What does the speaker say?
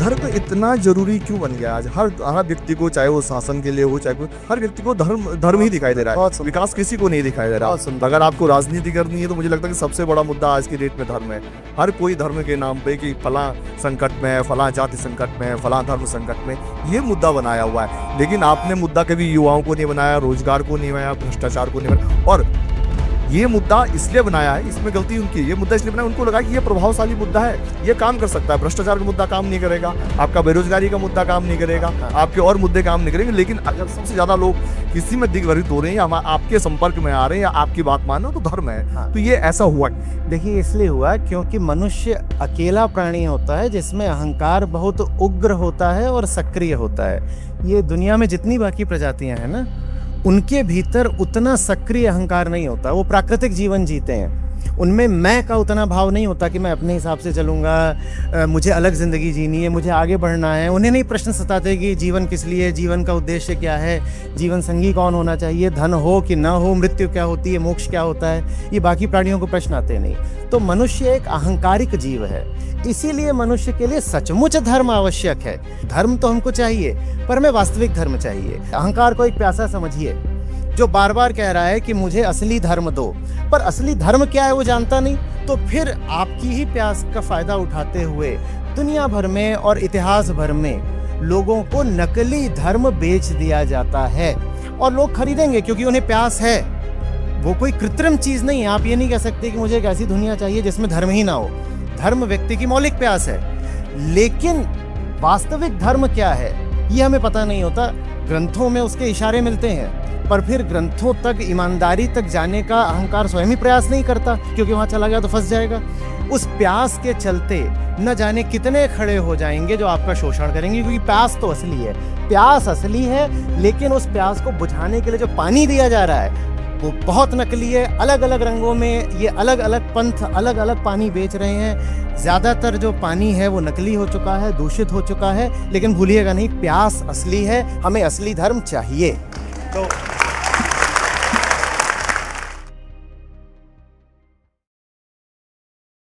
धर्म इतना जरूरी क्यों बन गया आज? हर व्यक्ति को, चाहे वो शासन के लिए हो, चाहे हर व्यक्ति को धर्म ही दिखाई दे रहा है। विकास किसी को नहीं दिखाई दे रहा। अगर आपको राजनीति करनी है तो मुझे लगता है कि सबसे बड़ा मुद्दा आज की डेट में धर्म है। हर कोई धर्म के नाम पे कि फलां संकट में है, फलां जाति संकट में है, फलां धर्म संकट में, ये मुद्दा बनाया हुआ है। लेकिन आपने मुद्दा कभी युवाओं को नहीं बनाया, रोजगार को नहीं बनाया, भ्रष्टाचार को नहीं बनाया। और ये मुद्दा इसलिए बनाया है, इसमें गलती उनकी, ये मुद्दा इसलिए बनाया, उनको लगा कि ये प्रभावशाली मुद्दा है, ये काम कर सकता है। भ्रष्टाचार का मुद्दा काम नहीं करेगा, आपका बेरोजगारी का मुद्दा काम नहीं करेगा, आपके और मुद्दे काम नहीं करेंगे। लेकिन अगर सबसे ज्यादा लोग किसी में दिग्भ्रमित हो रहे हैं या आपके संपर्क में आ रहे हैं या आपकी बात मान रहे हो तो धर्म है। तो ये ऐसा हुआ। देखिए, इसलिए हुआ क्योंकि मनुष्य अकेला प्राणी होता है जिसमें अहंकार बहुत उग्र होता है और सक्रिय होता है। ये दुनिया में जितनी बाकी प्रजातियां हैं ना, उनके भीतर उतना सक्रिय अहंकार नहीं होता। वो प्राकृतिक जीवन जीते हैं, उनमें मैं का उतना भाव नहीं होता कि मैं अपने हिसाब से चलूँगा, मुझे अलग ज़िंदगी जीनी है, मुझे आगे बढ़ना है। उन्हें नहीं प्रश्न सताते कि जीवन किस लिए, जीवन का उद्देश्य क्या है, जीवन संगी कौन होना चाहिए, धन हो कि ना हो, मृत्यु क्या होती है, मोक्ष क्या होता है, ये बाकी प्राणियों को प्रश्न आते नहीं। तो मनुष्य एक अहंकारिक जीव है, इसीलिए मनुष्य के लिए सचमुच धर्म आवश्यक है। धर्म तो हमको चाहिए, पर हमें वास्तविक धर्म चाहिए। अहंकार को एक प्यासा समझिए जो बार बार कह रहा है कि मुझे असली धर्म दो, पर असली धर्म क्या है वो जानता नहीं। तो फिर आपकी ही प्यास का फायदा उठाते हुए दुनिया भर में और इतिहास भर में लोगों को नकली धर्म बेच दिया जाता है और लोग खरीदेंगे क्योंकि उन्हें प्यास है। वो कोई कृत्रिम चीज नहीं है। आप ये नहीं कह सकते कि मुझे एक ऐसी दुनिया चाहिए जिसमें धर्म ही ना हो। धर्म व्यक्ति की मौलिक प्यास है, लेकिन वास्तविक धर्म क्या है ये हमें पता नहीं होता। ग्रंथों में उसके इशारे मिलते हैं, पर फिर ग्रंथों तक, ईमानदारी तक जाने का अहंकार स्वयं ही प्रयास नहीं करता, क्योंकि वहां चला गया तो फंस जाएगा। उस प्यास के चलते न जाने कितने खड़े हो जाएंगे जो आपका शोषण करेंगे, क्योंकि प्यास तो असली है। प्यास असली है, लेकिन उस प्यास को बुझाने के लिए जो पानी दिया जा रहा है वो बहुत नकली है। अलग अलग रंगों में ये अलग अलग पंथ अलग अलग पानी बेच रहे हैं। ज़्यादातर जो पानी है वो नकली हो चुका है, दूषित हो चुका है। लेकिन भूलिएगा नहीं, प्यास असली है। हमें असली धर्म चाहिए। तो